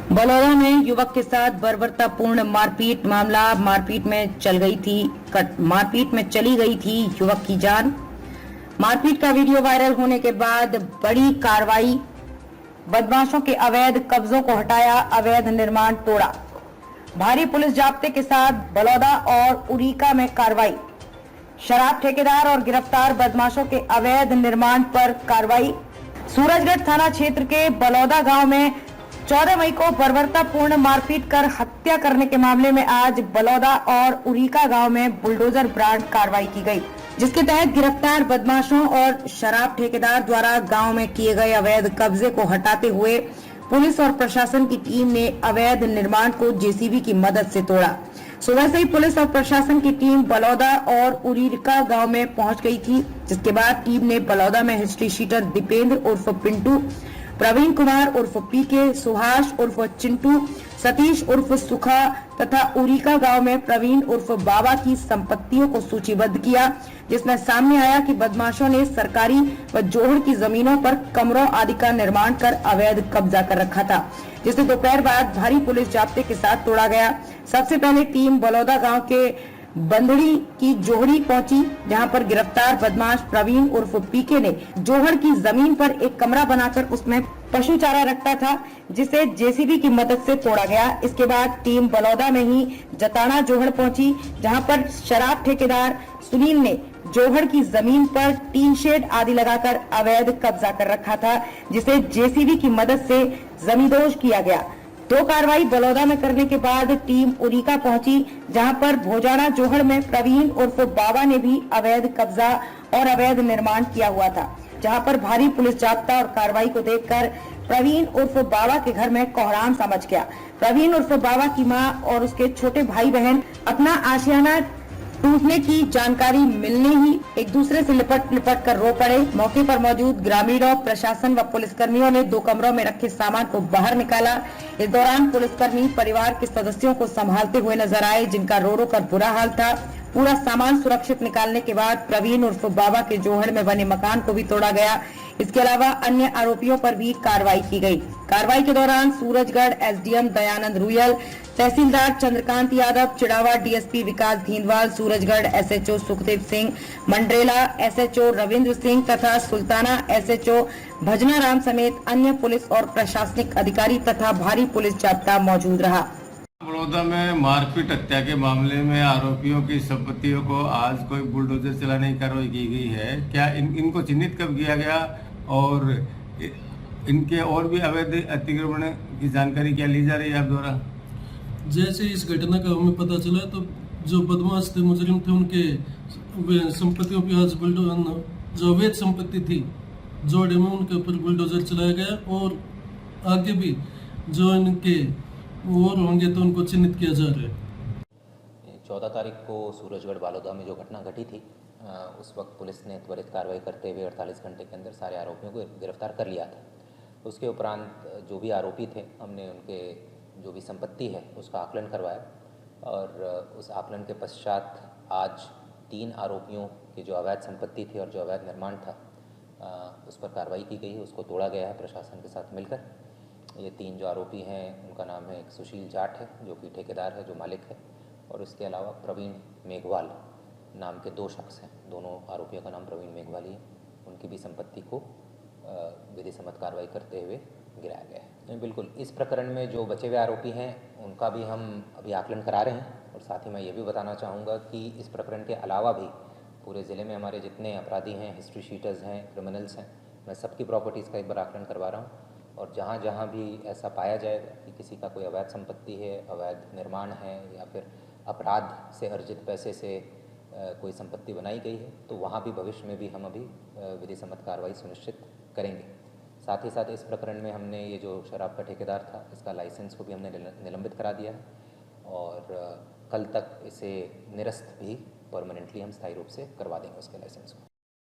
बलौदा में युवक के साथ बर्बरतापूर्ण मारपीट मामला। मारपीट में चली गई थी युवक की जान। मारपीट का वीडियो वायरल होने के बाद बड़ी कार्रवाई। बदमाशों के अवैध कब्जों को हटाया, अवैध निर्माण तोड़ा। भारी पुलिस जाब्ते के साथ बलौदा और उरीका में कार्रवाई। शराब ठेकेदार और गिरफ्तार बदमाशों के अवैध निर्माण पर कार्रवाई। सूरजगढ़ थाना क्षेत्र के बलौदा गांव में 14 मई को बर्बरतापूर्ण मारपीट कर हत्या करने के मामले में आज बलौदा और उरीका गांव में बुलडोजर ब्रांड कार्रवाई की गई, जिसके तहत गिरफ्तार बदमाशों और शराब ठेकेदार द्वारा गांव में किए गए अवैध कब्जे को हटाते हुए पुलिस और प्रशासन की टीम ने अवैध निर्माण को जेसीबी की मदद से तोड़ा। सुबह से ही पुलिस और प्रशासन की टीम बलौदा और उरीका गांव में पहुंच गई थी, जिसके बाद टीम ने बलौदा में हिस्ट्री शीटर दीपेंद्र उर्फ पिंटू, प्रवीण कुमार उर्फ पीके, सुभाष उर्फ चिंटू, सतीश उर्फ सुखा तथा उरीका गांव में प्रवीण उर्फ बाबा की संपत्तियों को सूचीबद्ध किया, जिसमें सामने आया कि बदमाशों ने सरकारी व जोहड़ की जमीनों पर कमरों आदि का निर्माण कर अवैध कब्जा कर रखा था, जिसे दोपहर बाद भारी पुलिस जाब्ते के साथ तोड़ा गया। सबसे पहले टीम बलौदा गांव के बंदड़ी की जोहड़ी पहुंची, जहां पर गिरफ्तार बदमाश प्रवीण उर्फ पीके ने जोहड़ की जमीन पर एक कमरा बनाकर उसमें पशु चारा रखता था, जिसे जेसीबी की मदद से तोड़ा गया। इसके बाद टीम बलौदा में ही जताना जोहड़ पहुंची, जहां पर शराब ठेकेदार सुनील ने जोहड़ की जमीन पर टीन शेड आदि लगाकर अवैध कब्जा कर रखा था, जिसे जेसीबी की मदद से जमींदोज किया गया। दो कार्रवाई बलौदा में करने के बाद टीम उरीका पहुंची, जहां पर भोजाना जोहड़ में प्रवीण उर्फ बाबा ने भी अवैध कब्जा और अवैध निर्माण किया हुआ था, जहां पर भारी पुलिस जाब्ता और कार्रवाई को देखकर प्रवीण उर्फ बाबा के घर में कोहराम सा मच गया। प्रवीण उर्फ बाबा की मां और उसके छोटे भाई बहन अपना आशियाना टूटने की जानकारी मिलने ही एक दूसरे से लिपट कर रो पड़े। मौके पर मौजूद ग्रामीणों, प्रशासन व पुलिसकर्मियों ने 2 कमरों में रखे सामान को बाहर निकाला। इस दौरान पुलिसकर्मी परिवार के सदस्यों को संभालते हुए नजर आए, जिनका रो रो कर बुरा हाल था। पूरा सामान सुरक्षित निकालने के बाद प्रवीण उर्फ बाबा के जोहड़ में बने मकान को भी तोड़ा गया। इसके अलावा अन्य आरोपियों पर भी कार्रवाई की गई। कार्रवाई के दौरान सूरजगढ़ एसडीएम दयानंद रुयल, तहसीलदार चंद्रकांत यादव, चिड़ावा डीएसपी विकास धींदवाल, सूरजगढ़ एसएचओ सुखदेव सिंह, मंडरेला एसएचओ रविंद्र सिंह तथा सुल्ताना एसएचओ भजना राम समेत अन्य पुलिस और प्रशासनिक अधिकारी तथा भारी पुलिस जाब्ता मौजूद रहा। बड़ौदा में मारपीट हत्या के मामले में आरोपियों की संपत्तियों को आज कोई बुलडोजर चलाने की कार्रवाई की गई है। क्या इनको चिन्हित कब किया गया और इनके और भी अवैध अतिक्रमण की जानकारी क्या ली जा रही है आप द्वारा? जैसे इस घटना का हमें पता चला तो जो बदमाश थे, मुजरिम थे, उनके संपत्तियों पे आज बुलडोजर, जो अवैध संपत्ति थी जोड़े में, उनके ऊपर बुलडोजर चलाया गया और आगे भी जो इनके और होंगे तो उनको चिन्हित किया जा रहा है। 14 तारीख को सूरजगढ़ बालोदा में जो घटना घटी थी, उस वक्त पुलिस ने त्वरित कार्रवाई करते हुए 48 घंटे के अंदर सारे आरोपियों को गिरफ्तार कर लिया था। उसके उपरांत जो भी आरोपी थे, हमने उनके जो भी संपत्ति है उसका आकलन करवाया और उस आकलन के पश्चात आज 3 आरोपियों की जो अवैध संपत्ति थी और जो अवैध निर्माण था, उस पर कार्रवाई की गई है। उसको तोड़ा गया है प्रशासन के साथ मिलकर। ये 3 जो आरोपी हैं, उनका नाम है, एक सुशील जाट है जो कि ठेकेदार है, जो मालिक है, और इसके अलावा प्रवीण मेघवाल नाम के 2 शख्स हैं। दोनों आरोपियों का नाम प्रवीण मेघवाल ही है। उनकी भी संपत्ति को विधि सम्मत कार्रवाई करते हुए गिराया गया है। बिल्कुल, इस प्रकरण में जो बचे हुए आरोपी हैं उनका भी हम अभी आकलन करा रहे हैं। और साथ ही मैं ये भी बताना चाहूँगा कि इस प्रकरण के अलावा भी पूरे ज़िले में हमारे जितने अपराधी हैं, हिस्ट्री शीटर्स हैं, क्रिमिनल्स हैं, मैं सबकी प्रॉपर्टीज़ का एक बार आकलन करवा रहा हूँ। और जहाँ जहाँ भी ऐसा पाया जाएगा कि किसी का कोई अवैध संपत्ति है, अवैध निर्माण है या फिर अपराध से अर्जित पैसे से कोई संपत्ति बनाई गई है, तो वहाँ भी भविष्य में भी हम अभी विधि सम्मत कार्रवाई सुनिश्चित करेंगे। साथ ही साथ इस प्रकरण में हमने ये जो शराब का ठेकेदार था, इसका लाइसेंस को भी हमने निलंबित करा दिया है और कल तक इसे निरस्त भी परमानेंटली हम स्थायी रूप से करवा देंगे उसके लाइसेंस को।